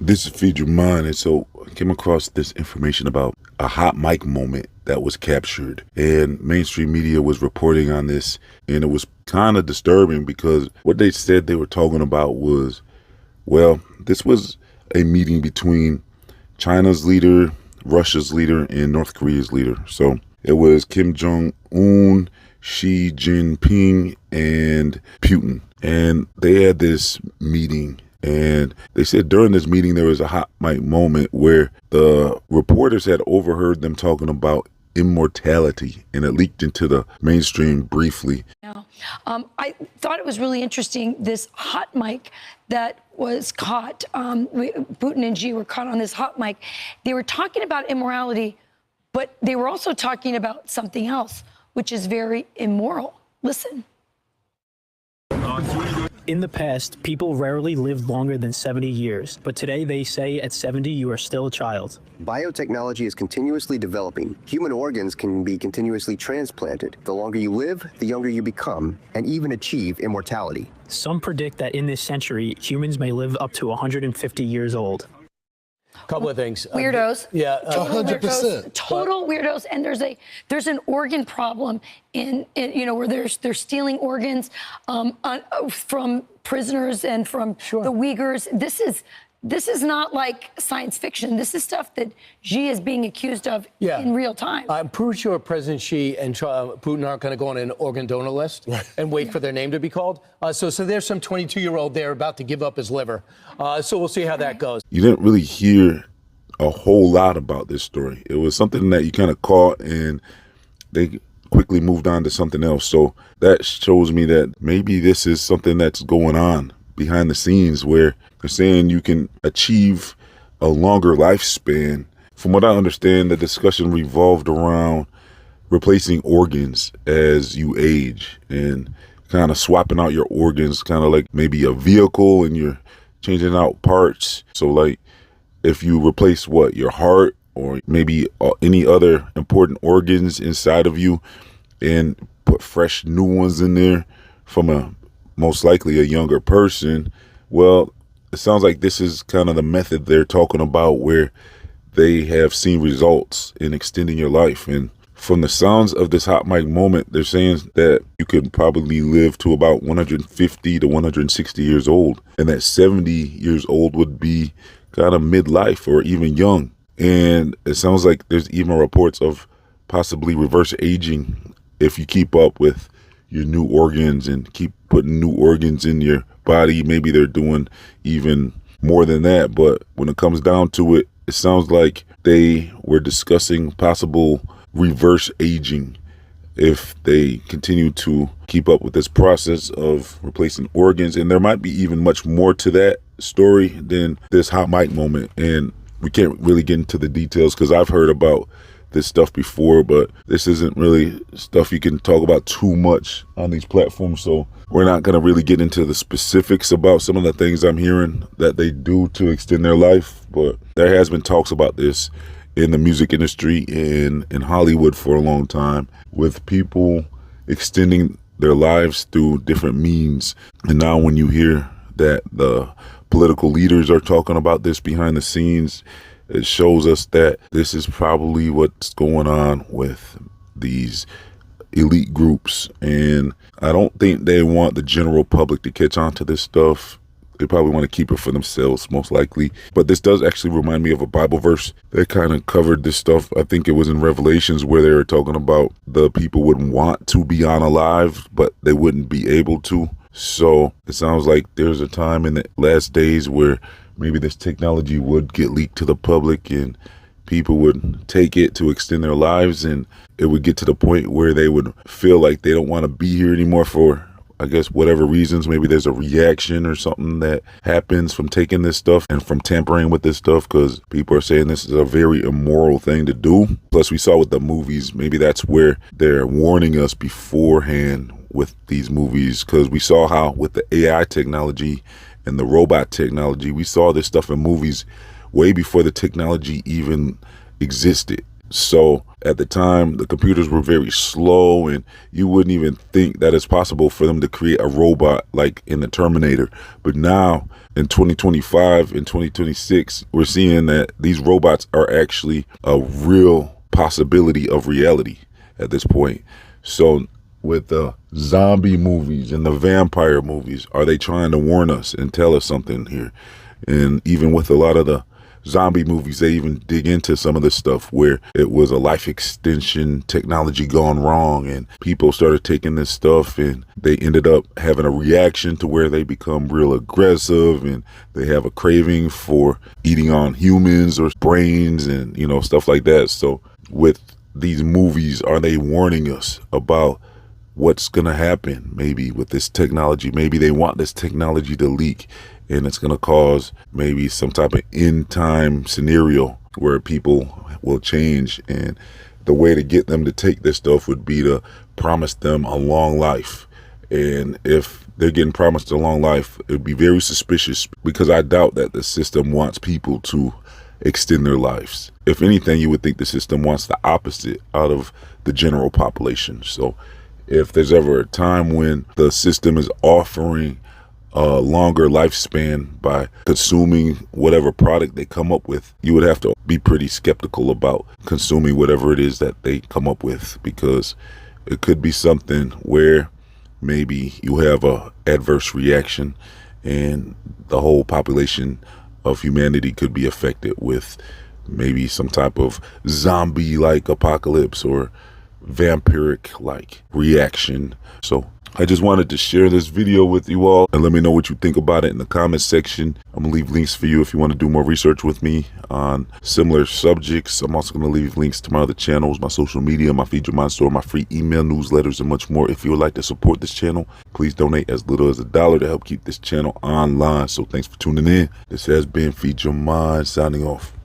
This is Feed Your Mind, and so I came across this information about a hot mic moment that was captured, and mainstream media was reporting on this, and it was kind of disturbing because what they said they were talking about was, well, this was a meeting between China's leader, Russia's leader, and North Korea's leader. So it was Kim Jong-un, Xi Jinping, and Putin, and they had this meeting. And they said during this meeting, there was a hot mic moment where the reporters had overheard them talking about immortality, and it leaked into the mainstream briefly. Yeah. I thought it was really interesting, this hot mic that was caught. Putin and Xi were caught on this hot mic. They were talking about immorality, but they were also talking about something else, which is very immoral. Listen. In the past, people rarely lived longer than 70 years, but today they say at 70 you are still a child. Biotechnology is continuously developing. Human organs can be continuously transplanted. The longer you live, the younger you become, and even achieve immortality. Some predict that in this century, humans may live up to 150 years old. Couple of things. Weirdos. Yeah, 100%. Total weirdos. And there's an organ problem in where they're stealing organs from prisoners and from the Uyghurs. This is not like science fiction. This is stuff that Xi is being accused of in real time. I'm pretty sure President Xi and Putin aren't going to go on an organ donor list and wait for their name to be called. So there's some 22-year-old there about to give up his liver. So we'll see how that goes. You didn't really hear a whole lot about this story. It was something that you kind of caught, and they quickly moved on to something else. So that shows me that maybe this is something that's going on behind the scenes, where they're saying you can achieve a longer lifespan. From what I understand, the discussion revolved around replacing organs as you age and kind of swapping out your organs, kind of like maybe a vehicle and you're changing out parts. So like if you replace your heart or maybe any other important organs inside of you and put fresh new ones in there from most likely a younger person, well, it sounds like this is kind of the method they're talking about, where they have seen results in extending your life. And from the sounds of this hot mic moment, they're saying that you could probably live to about 150 to 160 years old, and that 70 years old would be kind of midlife or even young. And it sounds like there's even reports of possibly reverse aging if you keep up with your new organs and keep putting new organs in your body. Maybe they're doing even more than that. But when it comes down to it, it sounds like they were discussing possible reverse aging if they continue to keep up with this process of replacing organs. And there might be even much more to that story than this hot mic moment. And we can't really get into the details because I've heard about this stuff before, but this isn't really stuff you can talk about too much on these platforms. So we're not going to really get into the specifics about some of the things I'm hearing that they do to extend their life. But there has been talks about this in the music industry and in Hollywood for a long time, with people extending their lives through different means. And now when you hear that the political leaders are talking about this behind the scenes, it shows us that this is probably what's going on with these elite groups. And I don't think they want the general public to catch on to this stuff. They probably want to keep it for themselves, most likely. But this does actually remind me of a Bible verse that kind of covered this stuff. I think it was in Revelations, where they were talking about the people would want to be unalive, but they wouldn't be able to. So it sounds like there's a time in the last days where maybe this technology would get leaked to the public and people would take it to extend their lives, and it would get to the point where they would feel like they don't want to be here anymore for, I guess, whatever reasons. Maybe there's a reaction or something that happens from taking this stuff and from tampering with this stuff, because people are saying this is a very immoral thing to do. Plus, we saw with the movies, maybe that's where they're warning us beforehand with these movies, because we saw how with the AI technology and the robot technology, we saw this stuff in movies way before the technology even existed. So at the time, the computers were very slow, and you wouldn't even think that it's possible for them to create a robot like in the Terminator. But now in 2025 and 2026, we're seeing that these robots are actually a real possibility of reality at this point. So with the zombie movies and the vampire movies, are they trying to warn us and tell us something here? And even with a lot of the zombie movies, they even dig into some of this stuff where it was a life extension technology gone wrong, and people started taking this stuff and they ended up having a reaction to where they become real aggressive, and they have a craving for eating on humans or brains and, you know, stuff like that. So with these movies, are they warning us about what's going to happen maybe with this technology? Maybe they want this technology to leak, and it's going to cause maybe some type of end time scenario where people will change. And the way to get them to take this stuff would be to promise them a long life. And if they're getting promised a long life, it would be very suspicious, because I doubt that the system wants people to extend their lives. If anything, you would think the system wants the opposite out of the general population. So if there's ever a time when the system is offering a longer lifespan by consuming whatever product they come up with, you would have to be pretty skeptical about consuming whatever it is that they come up with, because it could be something where maybe you have a adverse reaction and the whole population of humanity could be affected with maybe some type of zombie-like apocalypse or vampiric-like reaction. So I just wanted to share this video with you all, and let me know what you think about it in the comment section. I'm gonna leave links for you if you want to do more research with me on similar subjects. I'm also gonna leave links to my other channels, my social media, my Feed Your Mind store, my free email newsletters, and much more. If you would like to support this channel, please donate as little as $1 to help keep this channel online. So thanks for tuning in. This has been Feed Your Mind, signing off.